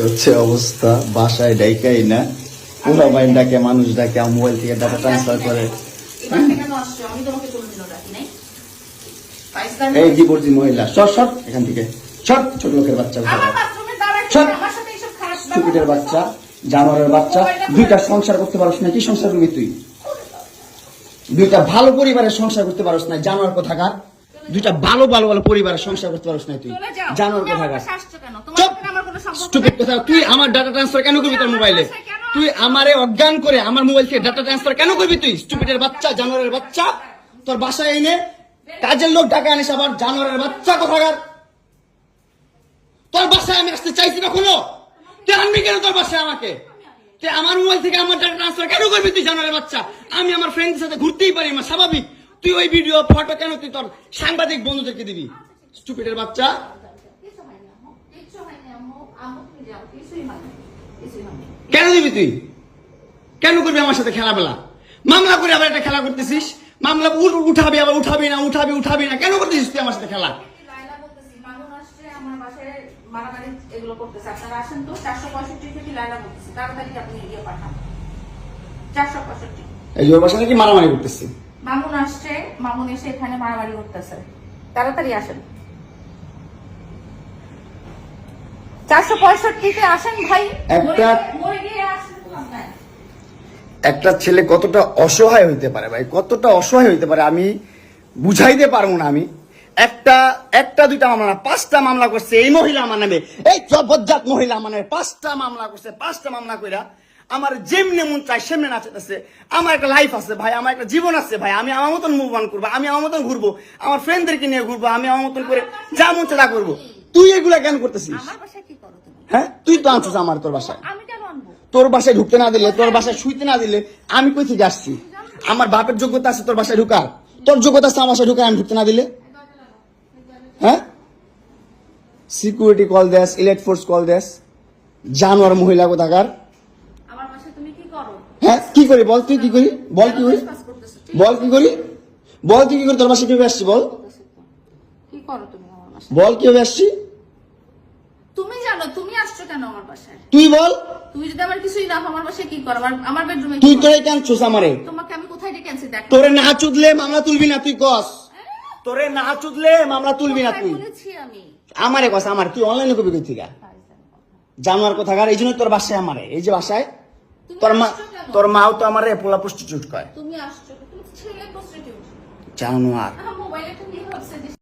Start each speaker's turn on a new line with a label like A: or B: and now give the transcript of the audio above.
A: হচ্ছে অবস্থা। বাসায় ডাইকাই না, পুরো বাইন ডাকে, মানুষ ডাকে, মোবাইল থেকে ডাটা ট্রান্সফার করে। এই ডিভোর্সি মহিলা, সর এখান থেকে, সর। ছোট লোকের বাচ্চা, স্টুপিডের বাচ্চা, জানোয়ারের বাচ্চা। দুইটা সংসার করতে পারছ না, কি সংসার করবি তুই? দুইটা ভালো পরিবারের সংসার করতে পারছ না, জানোয়ার কোথাকার। দুইটা ভালো ভালো ভালো পরিবারের সংসার করতে পারছ না তুই, জানোয়ার কোথাকার। স্টুপিড কথা। তুই আমার ডাটা ট্রান্সফার কেন করবি তোর মোবাইলে? তুই আমারে অজ্ঞান করে আমার মোবাইল থেকে ডাটা ট্রান্সফার কেন করবি তুই? স্টুপিডের বাচ্চা, জানোয়ারের বাচ্চা। তোর বাসায় এনে কাজের লোক ডাকা আনিস, আবার জানোয়ারের বাচ্চা কোথাকার। তোর বাসায় আমি আসতে চাইছি কখনো? তুই আনবি কেন তোর বাসায় আমাকে? তুই আমার মোবাইল থেকে আমার ডাটা ট্রান্সফার কেন করবি তুই, জানোয়ারের বাচ্চা? আমি আমার ফ্রেন্ডের সাথে ঘুরতেই পারি না, স্বাভাবিক। তুই ওই ভিডিও ফটো কেন তুই তোর সাংবাদিক বন্ধুদেরকে দিবি? স্টুপিডের বাচ্চা। কেন দিবি তুই? কেন করবি আমার সাথে খেলাবেলা? মামলা করে আবার একটা খেলা করতেছিস। মামলা উঠাবি, আবার উঠাবি না, কেন করতেছিস তুই আমার সাথে খেলা? এই যে ওর বাসায় নাকি মারামারি করতেছি।
B: মামুন আসছে, মামুন এসে এখানে মারামারি করতেছে। তাড়াতাড়ি আসেন, 465-তে আসেন ভাই।
A: একটা ছেলে কতটা অসহায় হইতে পারে ভাই, কতটা অসহায় হইতে পারে আমি বুঝাইতে পারবো না। আমি একটা দুইটা মামলা না, 5টা মামলা করছে এই মহিলা আমার নামে। এই জবজ্জাত মহিলা আমার নামে 5টা মামলা করছে। 5টা মামলা কইরা আমার যেমনে মন চাই সেমনে নাচতেছে। আমার একটা লাইফ আছে ভাই, আমার একটা জীবন আছে ভাই। আমি আমার মতন মুভ অন করবো, আমি আমার মতন ঘুরবো, আমার ফ্রেন্ডদেরকে নিয়ে ঘুরবো, আমি আমার মতন করে যা মন চাই তা করবো। তুই এগুলা কেন করতেছিস? হ্যাঁ, তুই তো আনছিস আমার তোর বাসায়। তোর বাসায় ঢুকতে না দিলে, তোর বাসায় শুইতে না দিলে আমি কই থেকে আসছি? আমার বাপের যোগ্যতা আছে তোর বাসায় ঢুকার? তোর যোগ্যতা আছে আমার বাসায় ঢুকার আমি ঢুকতে না দিলে? হ্যাঁ, সিকিউরিটি কল দেস, ইলেক্ট ফোর্স কল দেস, জানোয়ার মহিলা কোথাকার। হ্যাঁ, কি করি বল? তুই কি করি বল? কি করি বল? কি করি বল? তুই কি করি? তোর বাসায় কিভাবে আসছি বল? বল কিভাবে আসছি?
B: তুমি জানো তুমি আসছো কেন আমার বাসায়?
A: তুই বল।
B: তুই যদি আমার কিছুই না আমার বাসায় কি কর? আমার বেডরুমে
A: তুই তোরে কেন ছুস আমারে?
B: তোমাকে আমি কোথায় ডেকে আনছি দেখ।
A: তোরে না চুদলে মামলা তুলবি না তুই কস? তোরে না চুদলে মামলা তুলবি না তুই?
B: বলেছি আমি।
A: আমারে কস, আমার তুই অনলাইনে কবি কই থেকে জানোয়ার কোথাকার। এই জন্য তোর বাসায় আমারে, এই যে বাসায় তোর মাও তো আমারে পোলা প্রস্টিটিউট কয়।
B: তুমি আসছো, তুমি ছেলে প্রস্টিটিউট
A: জানোয়ার।
B: মোবাইলে তুমি ভাবছে